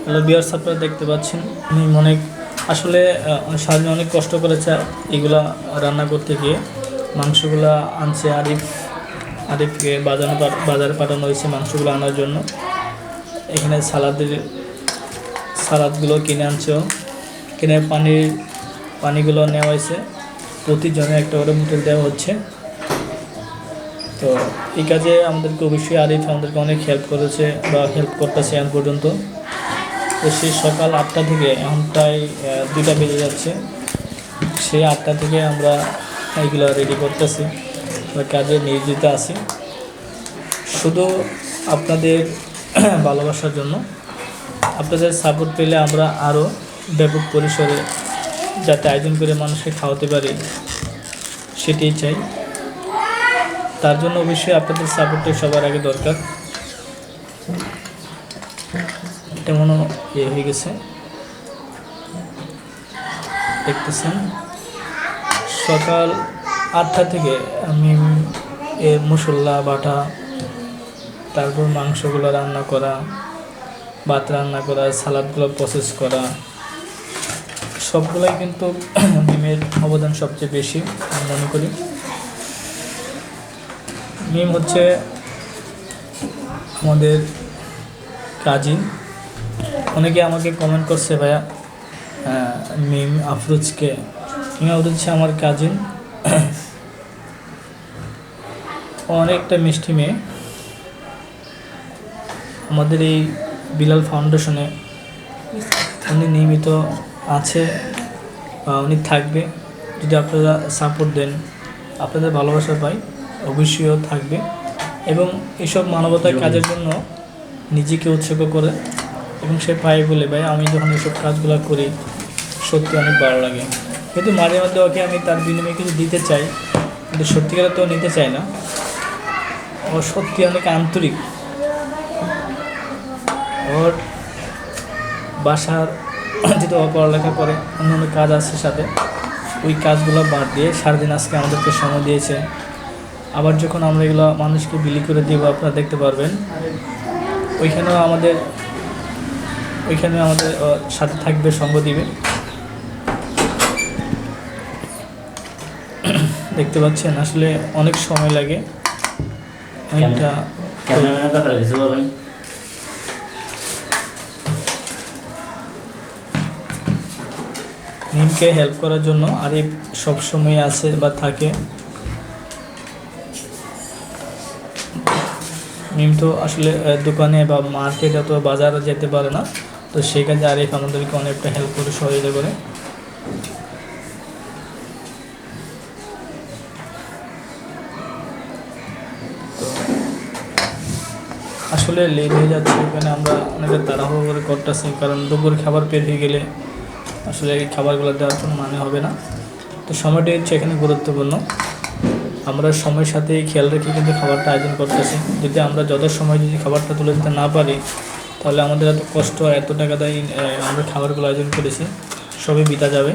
Hello viewers, আপনারা দেখতে পাচ্ছেন আমি অনেক আসলে সারাদিন অনেক কষ্ট করেছে এগুলা রান্না করতে গিয়ে। মাংসগুলা আনছে আরিফকে বাজারে পাঠানো হয়েছে মাংসগুলো আনার জন্য। এখানে সালাদগুলো কিনে আনছে, কিনে পানিগুলো নেওয়া হয়েছে। প্রতিজনে একটা করে বোতল দেওয়া হচ্ছে। তো এই কাজে আমাদেরকে অবশ্যই আরিফ আমাদেরকে অনেক হেল্প করেছে বা হেল্প করতেছে এখন পর্যন্ত। তো সেই সকাল 8টা থেকে এখন প্রায় 2টা বেজে যাচ্ছে। সেই 8টা থেকে আমরা এইগুলো রেডি করতেছি, কাজে নিয়োজিত আছি শুধু আপনাদের ভালোবাসার জন্য। আপনাদের সাপোর্ট পেলে আমরা আরও ব্যাপক পরিসরে যাতে আয়োজন করে মানুষকে খাওয়াতে পারি সেটাই চাই। তার জন্য অবশ্যই আপনাদের সাপোর্টটা সবার আগে দরকার। তেমনও হয়ে গেছে দেখতেছেন। সকাল 8টা থেকে আমি মশলা বাটা, তারপর মাংসগুলো রান্না করা, ভাত রান্না করা, সালাদগুলো প্রসেস করা, সবগুলোই কিন্তু মিমের অবদান সবচেয়ে বেশি আমি মনে করি। মিম হচ্ছে আমাদের কাজিন। অনেকে আমাকে কমেন্ট করছে, ভাইয়া মিম আফরোজ হচ্ছে আমার কাজিন। অনেকটা মিষ্টি মেয়ে। আমাদের এই বিলাল ফাউন্ডেশনে উনি নিয়মিত আছে বা উনি থাকবে। যদি আপনারা সাপোর্ট দেন, আপনাদের ভালোবাসা পাই, অবশ্যই থাকবে। এবং এসব মানবতার কাজের জন্য নিজেকে উৎসর্গ করে এবং সে পায় বলে, ভাই আমি যখন এসব কাজগুলো করি সত্যি অনেক ভালো লাগে। কিন্তু মাঝে মধ্যে ওকে আমি তার বিনিময়ে কিছু দিতে চাই, কিন্তু সত্যিকারে তো নিতে চাই না। ও সত্যি অনেক আন্তরিক। ওর বাসার যেহেতু ও পড়ালেখা করে, অন্যান্য কাজ আছে সাথে, ওই কাজগুলো বাদ দিয়ে সারাদিন আজকে আমাদেরকে সময় দিয়েছে। আবার যখন আমরা এগুলো মানুষকে বিলি করে দিব, আপনারা দেখতে পারবেন, ওইখানেও আমাদের সাথে থাকবে, সঙ্গ দিবে। দেখতে পাচ্ছেন আসলে অনেক সময় লাগে। মিমকে হেল্প করার জন্য আরিফ সবসময় আছে বা থাকে। মিম তো আসলে দোকানে বা মার্কেটে তো বাজারে যেতে পারে না, তো সেই কাজে আরিফ আমাদেরকে অনেকটা হেল্প করে, সহযোগিতা করে। আসলে লেট হয়ে যাচ্ছে, এখানে আমরা অনেকটা তাড়াহুড়ো করে করতেছি, কারণ দুপুর খাবার পের হয়ে গেলে আসলে এই খাবারগুলো দেওয়ার কোনো মানে হবে না। তো সময়টা হচ্ছে এখানে গুরুত্বপূর্ণ। আমরা সময়ের সাথে খেয়াল রেখে কিন্তু খাবারটা আয়োজন করতেছি। যদি আমরা যত সময় যদি খাবারটা তুলে দিতে না পারি, তাহলে আমাদের এত কষ্ট, এত টাকা দিয়ে আমরা খাবারগুলো আয়োজন করেছি, সবই বিতা যাবে।